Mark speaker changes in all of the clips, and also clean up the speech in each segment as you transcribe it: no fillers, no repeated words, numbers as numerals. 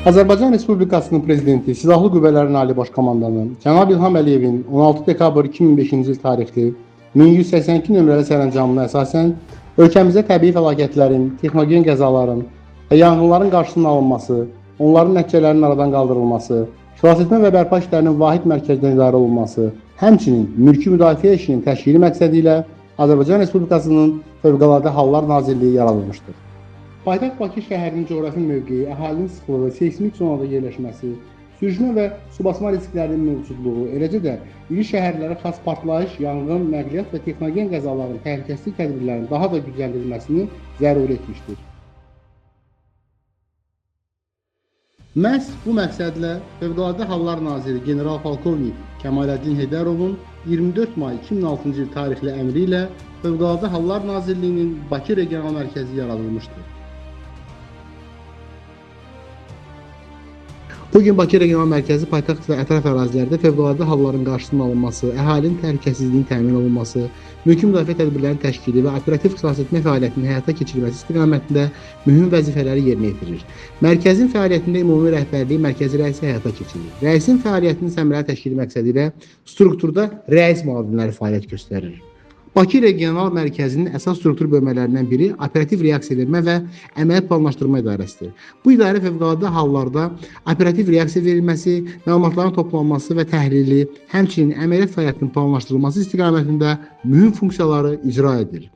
Speaker 1: Azərbaycan Respublikasının Prezidenti, Silahlı Qüvvələrin Ali Baş Komandanı Cənab İlham Əliyevin 16 dekabr 2005-ci il tarixli 1182 nömrəli sərəncamına əsasən ölkəmizdə təbii fəlakətlərin, texnogen qəzaların və yanğınların qarşısının alınması, onların nəticələrinin aradan qaldırılması, xilasetmə və bərpa işlərinin vahid mərkəzdən idarə olunması, həmçinin mülki müdafiə işinin təşkili məqsədi ilə Azərbaycan Respublikasının Fövqəladə Hallar Nazirliyi yaradılmışdır. Paytaxt Bakı şəhərinin coğrafi mövqeyi, əhalinin sıxlığı, seismik zonada yerləşməsi, sürüşmə və subasma risklərinin mövcudluğu, eləcə də iri şəhərlərə xas partlayış, yanğın, nəqliyyat və texnogen qəzaların təhlükəsizlik tədbirlərinin daha da gücləndirilməsini zəruri etmişdir. Məhz bu məqsədlə Fövqəladə Hallar Naziri General-Polkovnik Kəmaləddin Heydərovun 24 may 2006-cı il tarixli əmri ilə Fövqəladə Hallar Nazirliyinin Bakı Regional Mərkəzi yaradılmışdır. Bugün Bakı Regional Mərkəzi paytaxt və ətraf ərazilərdə fövqəladə halların qarşısının alınması, əhalinin təhlükəsizliyinin təmin olunması, mülki müdafiə tədbirlərinin təşkili və operativ xilasetmə fəaliyyətinin həyata keçirilməsi istiqamətində mühüm vəzifələri yerinə yetirir. Mərkəzin fəaliyyətində ümumi rəhbərliyi mərkəzi rəisi həyata keçirir. Rəisin fəaliyyətinin səmərəli təşkili məqsədi ilə strukturda rəis müavinləri fəaliyyət göstərir. Bakı Regional Mərkəzinin əsas struktur bölmələrindən biri operativ reaksiya vermə və əməliyyat planlaşdırma idarəsidir. Bu idarə fövqəladə hallarda operativ reaksiya verilməsi, məlumatların toplanması və təhlili, həmçinin əməliyyat fəaliyyətinin planlaşdırılması istiqamətində mühüm funksiyaları icra edir.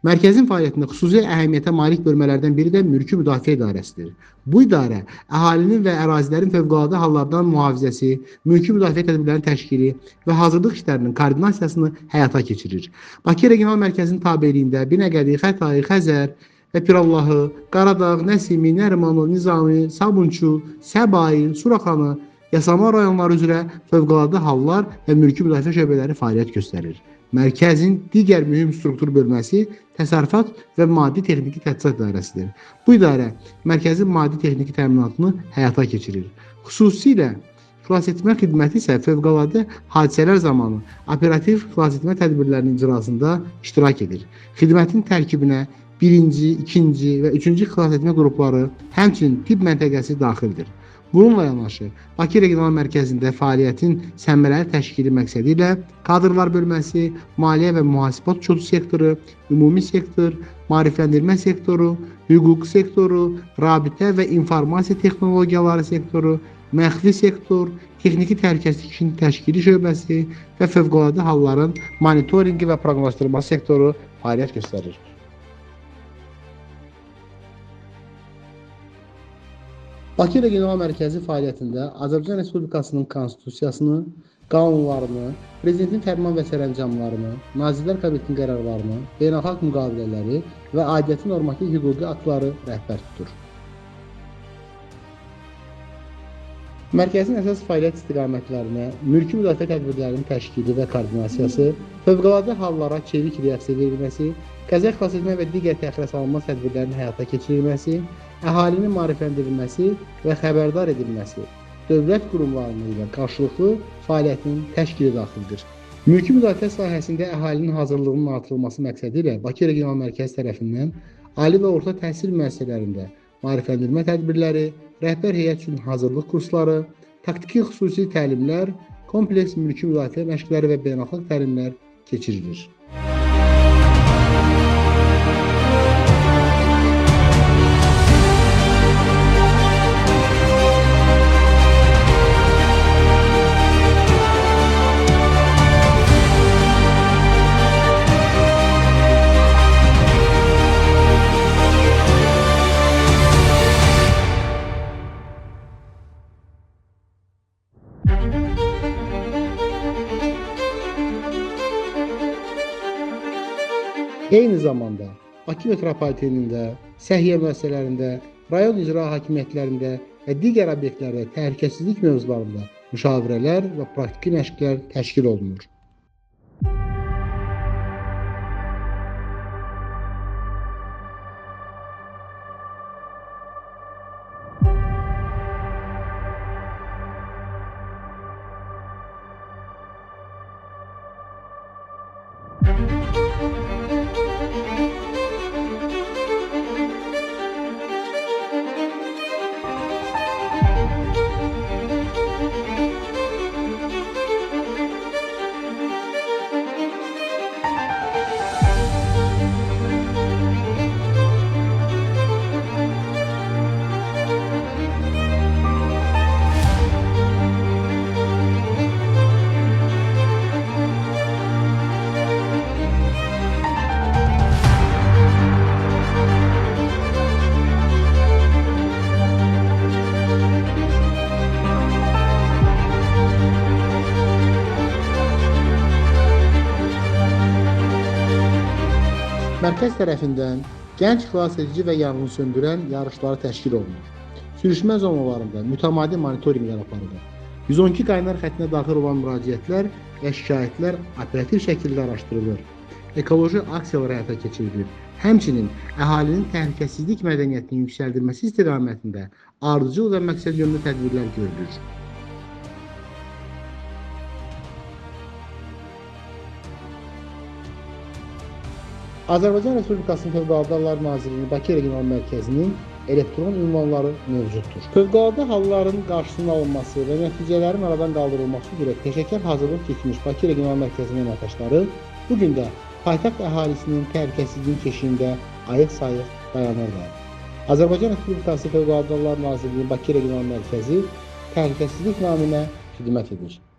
Speaker 1: Mərkəzin fəaliyyətində xüsusi əhəmiyyətə malik bölmələrdən biri də mülki müdafiə idarəsidir. Bu idarə əhalinin və ərazilərin fövqəladə hallardan mühafizəsi, mülki müdafiə tədbirlərinin təşkili və hazırlıq işlərinin koordinasiyasını həyata keçirir. Bakı Regional Mərkəzinin tabeliyində Binəqədi, Xətai, Xəzər və Pirallahı, Qaradağ, Nəsimi, Nərimanlı, Nizami, Sabunçu, Səbail, Suraxanı, Yasamal rayonları üzrə fövqəladə hallar və mülki müdafiə şöbələri fəaliyyət göstərir. Mərkəzin digər mühüm struktur bölməsi təsərrüfat və maddi texniki tədqiqat idarəsidir. Bu idarə mərkəzin maddi texniki təminatını həyata keçirir. Xüsusilə xilasetmə xidməti isə fövqəladə hadisələr zamanı operativ xilasetmə tədbirlərinin icrasında iştirak edir. Xidmətin tərkibinə birinci, ikinci və üçüncü xilasetmə qrupları, həmçinin tibb məntəqəsi daxildir. Bununla yanaşı, Bakı Regional Mərkəzində fəaliyyətin səmərəli təşkili məqsədi ilə kadrlar bölməsi, maliyyə və mühasibat uçucu sektoru, ümumi sektor, maarifləndirmə sektoru, hüquq sektoru, rabitə və informasiya texnologiyaları sektoru, məxfi sektor, texniki təhlükəsizlik işinin təşkili şöbəsi və fövqəladə halların monitorinqi və proqnozlaşdırması sektoru fəaliyyət göstərir. Bakı Regional Mərkəzi fəaliyyətində Azərbaycan Respublikasının Konstitusiyasını, qanunlarını, Prezidentin fərman və sərəncamlarını, Nazirlər Kabinetinin qərarlarını, beynəlxalq müqavilələri və aidiyyəti normativ hüquqi aktları rəhbər tutur. Mərkəzin əsas fəaliyyət istiqamətlərinə mülki müdafiə tədbirlərinin təşkili və koordinasiyası, fövqəladə hallara çevik reaksiya verilməsi, qəza xilasetmə və digər təxirəsalınmaz tədbirlərin həyata keçirilməsi, əhalinin maarifləndirilməsi və xəbərdar edilməsi, dövlət qurumlarının ilə qarşılıqlı fəaliyyətin təşkili daxildir. Mülki müdafiə sahəsində əhalinin hazırlığının artırılması məqsədi ilə Bakı Regional Mərkəzi tərəfindən ali və orta təhsil müəssisələrində maarifləndirmə tədbirləri, rəhbər heyət üçün hazırlıq kursları, taktiki xüsusi təlimlər, kompleks mülki müdafiə məşqləri və beynəlxalq təlimlər keçirilir. Eyni zamanda Bakı metropolitenində, səhiyyə müəssisələrində, rayon icra hakimiyyətlərində və digər obyektlərdə təhlükəsizlik mövzularında müşavirələr və praktiki məşqlər təşkil olunur. Mərkəz tərəfindən gənc xilasedici və yanğınsöndürən yarışları təşkil olunur. Sürüşmə zonalarında mütəmadi monitorinqlər aparılır. 112 qaynar xəttinə daxil olan müraciətlər və şikayətlər operativ şəkildə araşdırılır. Ekoloji aksiyalar həyata keçirilir. Həmçinin əhalinin təhlükəsizlik mədəniyyətinin yüksəldilməsi istiqamətində ardıcıl və məqsədyönlü tədbirlər görülür. Azərbaycan Respublikasının Fövqəladə Hallar Nazirliyinin Bakı Regional Mərkəzinin elektron ünvanları mövcuddur. Fövqəladə halların qarşısının alınması və nəticələrin aradan qaldırılması üzrə peşəkar hazırlıq keçmiş Bakı Regional Mərkəzinin əməkdaşları bu gün də paytaxt əhalisinin təhlükəsizliyin keşiyində ayıq-sayıq dayanırlar. Azərbaycan Respublikası Fövqəladə Hallar Nazirliyinin Bakı Regional Mərkəzi təhlükəsizlik naminə xidmət edir.